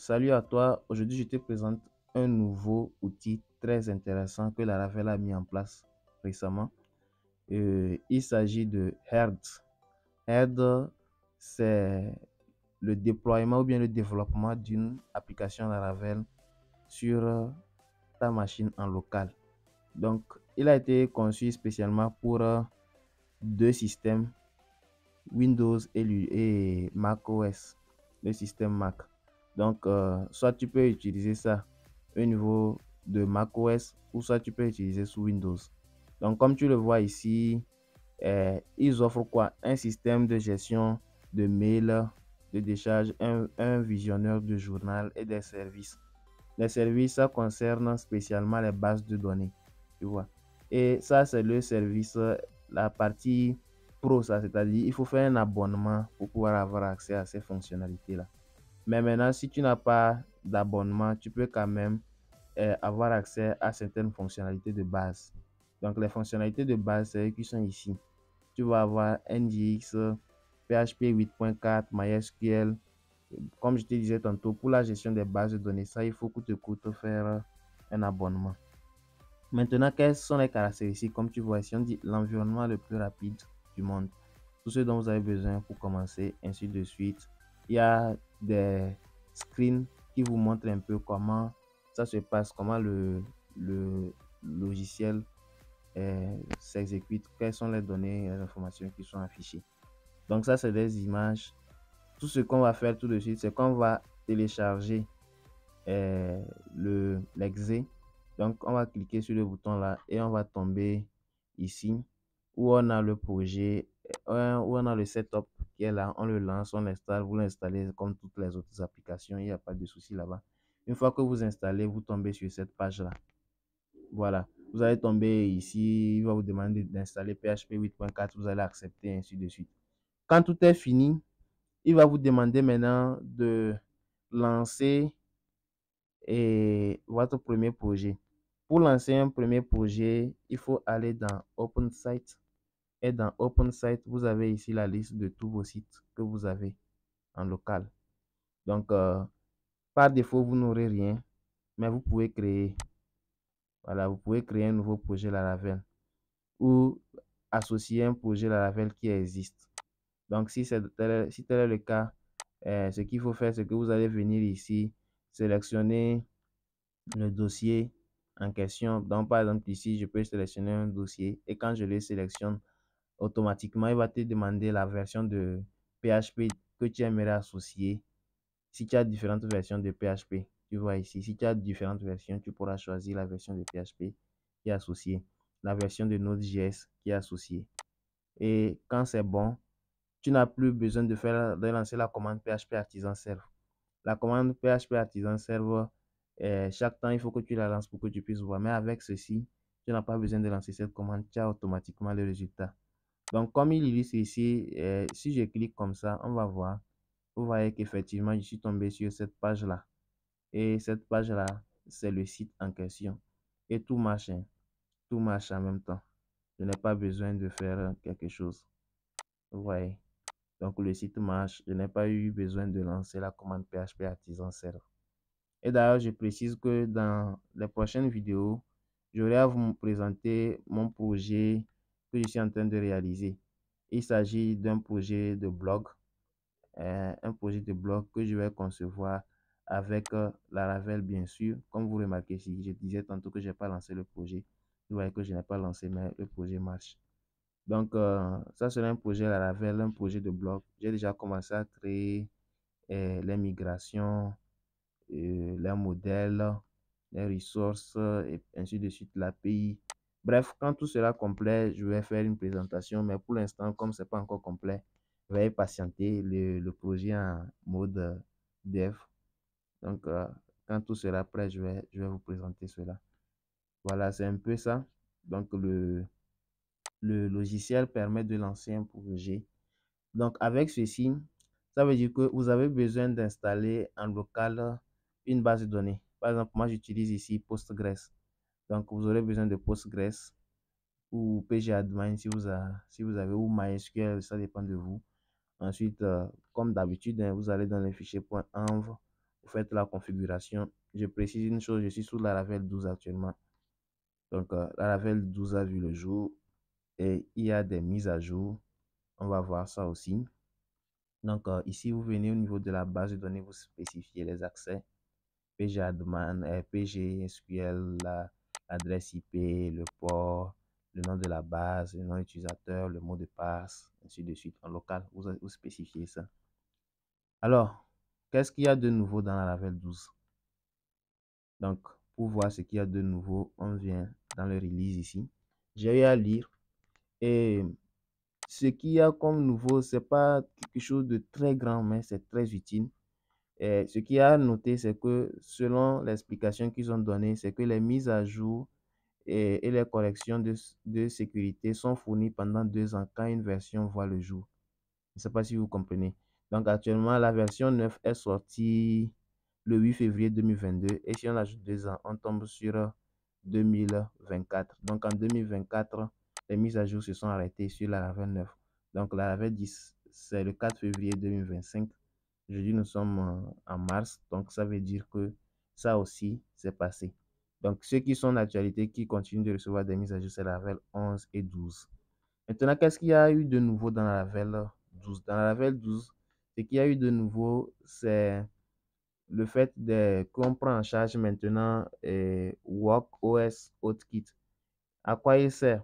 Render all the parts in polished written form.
Salut à toi, aujourd'hui je te présente un nouveau outil très intéressant que Laravel a mis en place récemment. Il s'agit de Herd. Herd, c'est le déploiement ou bien le développement d'une application Laravel sur ta machine en local. Donc, il a été conçu spécialement pour deux systèmes, Windows et Mac OS, le système Mac. Donc, soit tu peux utiliser ça au niveau de macOS ou soit tu peux utiliser sous Windows. Donc, comme tu le vois ici, ils offrent quoi? Un système de gestion de mail, de décharge, un visionneur de journal et des services. Les services, ça concerne spécialement les bases de données, tu vois. Et ça, c'est le service, la partie pro, ça, c'est-à-dire il faut faire un abonnement pour pouvoir avoir accès à ces fonctionnalités-là. Mais maintenant, si tu n'as pas d'abonnement, tu peux quand même avoir accès à certaines fonctionnalités de base. Donc, les fonctionnalités de base, c'est qui sont ici. Tu vas avoir NGX, PHP 8.4, MySQL. Comme je te disais tantôt, pour la gestion des bases de données, ça, il faut coûte que coûte faire un abonnement. Maintenant, quelles sont les caractéristiques? Comme tu vois ici, on dit l'environnement le plus rapide du monde. Tout ce dont vous avez besoin pour commencer, ainsi de suite. Il y a des screens qui vous montrent un peu comment ça se passe, comment le logiciel s'exécute, quelles sont les données, les informations qui sont affichées. Donc ça, c'est des images. Tout ce qu'on va faire tout de suite, c'est qu'on va télécharger l'exé. Donc, on va cliquer sur le bouton là et on va tomber ici où on a le projet, où on a le setup qui est là. On le lance, on installe, vous l'installez comme toutes les autres applications. Il n'y a pas de souci là-bas. Une fois que vous installez, vous tombez sur cette page là. Voilà. Vous allez tomber ici. Il va vous demander d'installer PHP 8.4. Vous allez accepter, ainsi de suite. Quand tout est fini, il va vous demander maintenant de lancer votre premier projet. Pour lancer un premier projet, il faut aller dans OpenSite. Et dans OpenSite, vous avez ici la liste de tous vos sites que vous avez en local. Donc, par défaut, vous n'aurez rien, mais vous pouvez créer. Voilà, vous pouvez créer un nouveau projet Laravel ou associer un projet Laravel qui existe. Donc, si tel est le cas, ce qu'il faut faire, c'est que vous allez venir ici, sélectionner le dossier en question. Donc, par exemple, ici, je peux sélectionner un dossier et quand je le sélectionne, automatiquement, il va te demander la version de PHP que tu aimerais associer. Si tu as différentes versions de PHP, tu vois ici, si tu as différentes versions, tu pourras choisir la version de PHP qui est associée, la version de Node.js qui est associée. Et quand c'est bon, tu n'as plus besoin de lancer la commande PHP Artisan Serve. La commande PHP Artisan Server, chaque temps, il faut que tu la lances pour que tu puisses voir. Mais avec ceci, tu n'as pas besoin de lancer cette commande, tu as automatiquement le résultat. Donc, comme il illustre ici, si je clique comme ça, on va voir. Vous voyez qu'effectivement, je suis tombé sur cette page-là. Et cette page-là, c'est le site en question. Et tout marche, hein. Tout marche en même temps. Je n'ai pas besoin de faire quelque chose. Vous voyez. Donc, le site marche. Je n'ai pas eu besoin de lancer la commande PHP Artisan Server. Et d'ailleurs, je précise que dans les prochaines vidéos, j'aurai à vous présenter mon projet que je suis en train de réaliser. Il s'agit d'un projet de blog, que je vais concevoir avec Laravel, bien sûr. Comme vous remarquez, si je disais tantôt que je n'ai pas lancé le projet, vous voyez que je n'ai pas lancé, mais le projet marche. Donc, ça sera un projet Laravel, un projet de blog. J'ai déjà commencé à créer les migrations, les modèles, les ressources, et ainsi de suite, l'API. Bref, quand tout sera complet, je vais faire une présentation, mais pour l'instant, comme ce n'est pas encore complet, veuillez patienter le projet en mode dev. Donc, quand tout sera prêt, je vais vous présenter cela. Voilà, c'est un peu ça. Donc, le logiciel permet de lancer un projet. Donc, avec ceci, ça veut dire que vous avez besoin d'installer en local une base de données. Par exemple, moi, j'utilise ici Postgres. Donc, vous aurez besoin de Postgres ou pgadmin si vous avez, ou MySQL, ça dépend de vous. Ensuite, comme d'habitude, hein, vous allez dans le fichier .env, vous faites la configuration. Je précise une chose, je suis sous Laravel 12 actuellement. Donc, Laravel 12 a vu le jour et il y a des mises à jour. On va voir ça aussi. Donc, ici, vous venez au niveau de la base de données, vous spécifiez les accès. PGadmin, PG, SQL, l'adresse IP, le port, le nom de la base, le nom utilisateur, le mot de passe, ainsi de suite. En local, vous spécifiez ça. Alors, qu'est-ce qu'il y a de nouveau dans la Laravel 12? Donc, pour voir ce qu'il y a de nouveau, on vient dans le release ici. J'ai eu à lire et ce qu'il y a comme nouveau, c'est pas quelque chose de très grand, mais c'est très utile. Et ce qu'il y a à noter, c'est que selon l'explication qu'ils ont donnée, c'est que les mises à jour et les corrections de sécurité sont fournies pendant 2 ans quand une version voit le jour. Je ne sais pas si vous comprenez. Donc actuellement, la version 9 est sortie le 8 février 2022 et si on ajoute 2 ans, on tombe sur 2024. Donc en 2024, les mises à jour se sont arrêtées sur la Laravel 9. Donc la Laravel 10, c'est le 4 février 2025. Aujourd'hui, nous sommes en mars, donc ça veut dire que ça aussi, c'est passé. Donc ceux qui sont d'actualité, qui continuent de recevoir des mises à jour, c'est la Laravel 11 et 12. Maintenant, qu'est-ce qu'il y a eu de nouveau dans la Laravel 12? Dans la Laravel 12, ce qu'il y a eu de nouveau, c'est le fait qu'on prend en charge maintenant Work OS Hootkit. À quoi il sert?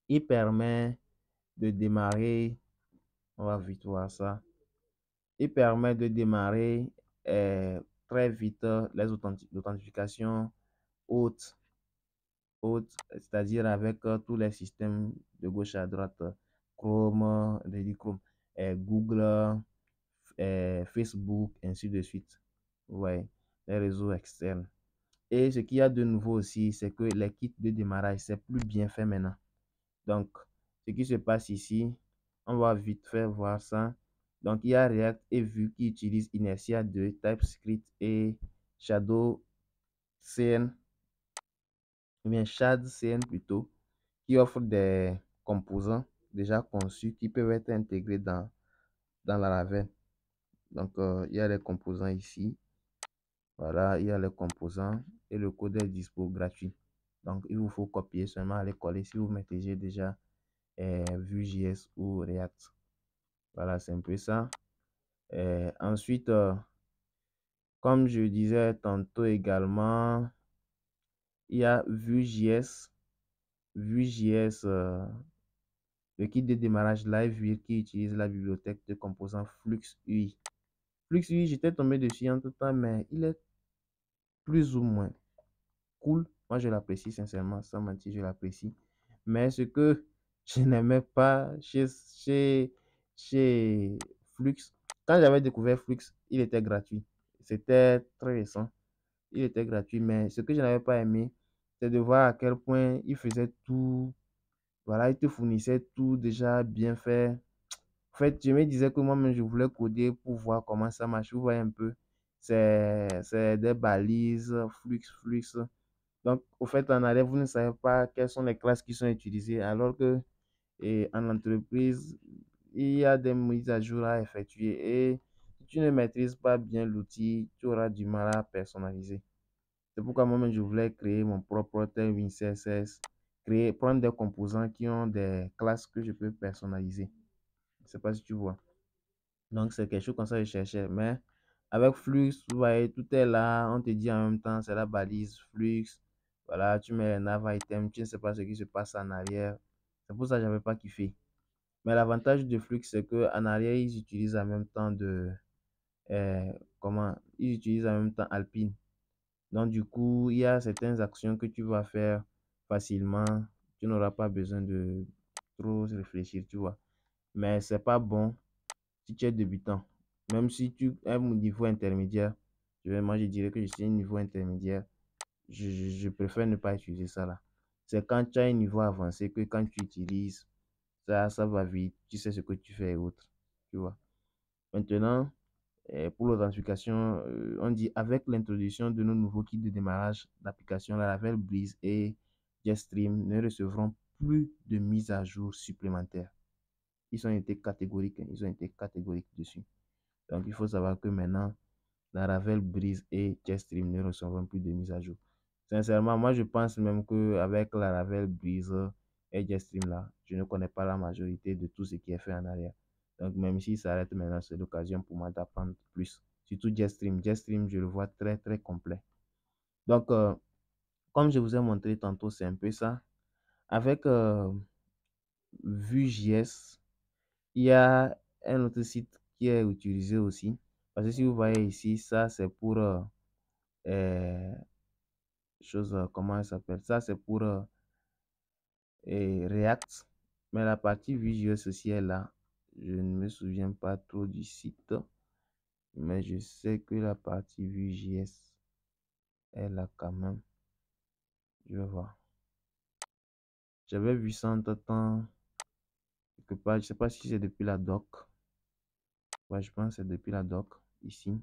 Il permet de démarrer, on va vite voir ça, il permet de démarrer très vite l'authentification haute, c'est-à-dire avec tous les systèmes de gauche à droite, Chrome, Chrome, Google, Facebook, ainsi de suite. Ouais, les réseaux externes. Et ce qu'il y a de nouveau aussi, c'est que les kits de démarrage, c'est plus bien fait maintenant. Donc, ce qui se passe ici, on va vite faire voir ça. Donc, il y a React et Vue qui utilisent Inertia 2, TypeScript et Shadow CN, ou bien Shad CN plutôt, qui offrent des composants déjà conçus qui peuvent être intégrés dans la Laravel. Donc, il y a les composants ici. Voilà, il y a les composants et le code est dispo gratuit. Donc, il vous faut copier seulement, aller coller si vous maîtrisez déjà Vue.js ou React. Voilà, c'est un peu ça. Ensuite, comme je disais tantôt également, il y a Vue.js. Vue.js, le kit de démarrage Live qui utilise la bibliothèque de composants FluxUI. FluxUI, j'étais tombé dessus en tout temps, mais il est plus ou moins cool. Moi, je l'apprécie sincèrement, sans mentir, je l'apprécie. Mais ce que je n'aimais pas chez Flux, quand j'avais découvert Flux, il était gratuit. C'était très récent. Il était gratuit, mais ce que je n'avais pas aimé, c'est de voir à quel point il faisait tout. Voilà, il te fournissait tout déjà bien fait. En fait, je me disais que moi-même, je voulais coder pour voir comment ça marche. Vous voyez un peu, c'est des balises, flux. Donc, au fait, en arrière, vous ne savez pas quelles sont les classes qui sont utilisées, alors que en entreprise, il y a des mises à jour à effectuer et si tu ne maîtrises pas bien l'outil, tu auras du mal à personnaliser. C'est pourquoi moi-même, je voulais créer mon propre Tailwind CSS, prendre des composants qui ont des classes que je peux personnaliser. Je ne sais pas si tu vois. Donc, c'est quelque chose comme ça que je cherchais. Mais avec Flux, vous voyez, tout est là. On te dit en même temps, c'est la balise Flux. Voilà, tu mets les nav items, tu ne sais pas ce qui se passe en arrière. C'est pour ça que je n'avais pas kiffé. Mais l'avantage de Flux, c'est qu'en arrière, ils utilisent en même temps ils utilisent en même temps Alpine. Donc, du coup, il y a certaines actions que tu vas faire facilement. Tu n'auras pas besoin de trop réfléchir, tu vois. Mais c'est pas bon si tu es débutant. Même si tu es au niveau intermédiaire, moi je dirais que je suis au niveau intermédiaire. Je préfère ne pas utiliser ça là. C'est quand tu as un niveau avancé que quand tu utilises, ça va vite. Tu sais ce que tu fais et autres. Tu vois. Maintenant, pour l'authentification, on dit avec l'introduction de nos nouveaux kits de démarrage d'application, Laravel Breeze et Jetstream ne recevront plus de mise à jour supplémentaires. Ils ont été catégoriques, ils ont été catégoriques dessus. Donc, il faut savoir que maintenant, Laravel, Breeze et Jetstream ne recevront plus de mise à jour. Sincèrement, moi je pense même qu'avec Laravel, Breeze et Jetstream là, je ne connais pas la majorité de tout ce qui est fait en arrière. Donc même si ça arrête maintenant, c'est l'occasion pour moi d'apprendre plus. Surtout Jetstream. Jetstream, je le vois très très complet. Donc, comme je vous ai montré tantôt, c'est un peu ça. Avec Vue.js, il y a un autre site qui est utilisé aussi. Parce que si vous voyez ici, ça c'est pour euh, comment elle s'appelle? Ça c'est pour React. Mais la partie Vue.js aussi est là. Je ne me souviens pas trop du site. Mais je sais que la partie Vue.js est là quand même. Je vais voir. J'avais vu ça en temps quelque part. Je ne sais pas si c'est depuis la doc. Ouais, je pense que c'est depuis la doc. Ici.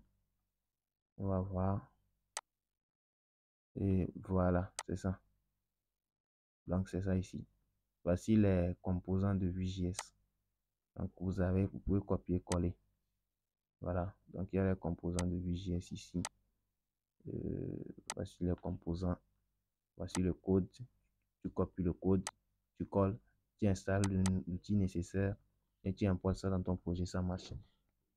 On va voir. Et voilà, c'est ça. Donc, c'est ça ici. Voici les composants de Vue.js. Donc, vous pouvez copier-coller. Voilà. Donc, il y a les composants de Vue.js ici. Voici les composants. Voici le code. Tu copies le code, tu colles, tu installes l'outil nécessaire et tu importes ça dans ton projet, ça marche.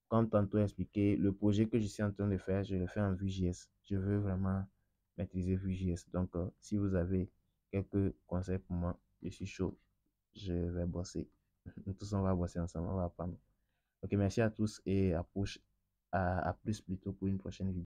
Comme tantôt expliqué, le projet que je suis en train de faire, je le fais en Vue.js. Je veux vraiment maîtriser Vue.js. Donc, si vous avez quelques conseils pour moi, je suis chaud. Je vais bosser. Nous tous, on va bosser ensemble, on va apprendre. Ok, merci à tous et à plus plutôt pour une prochaine vidéo.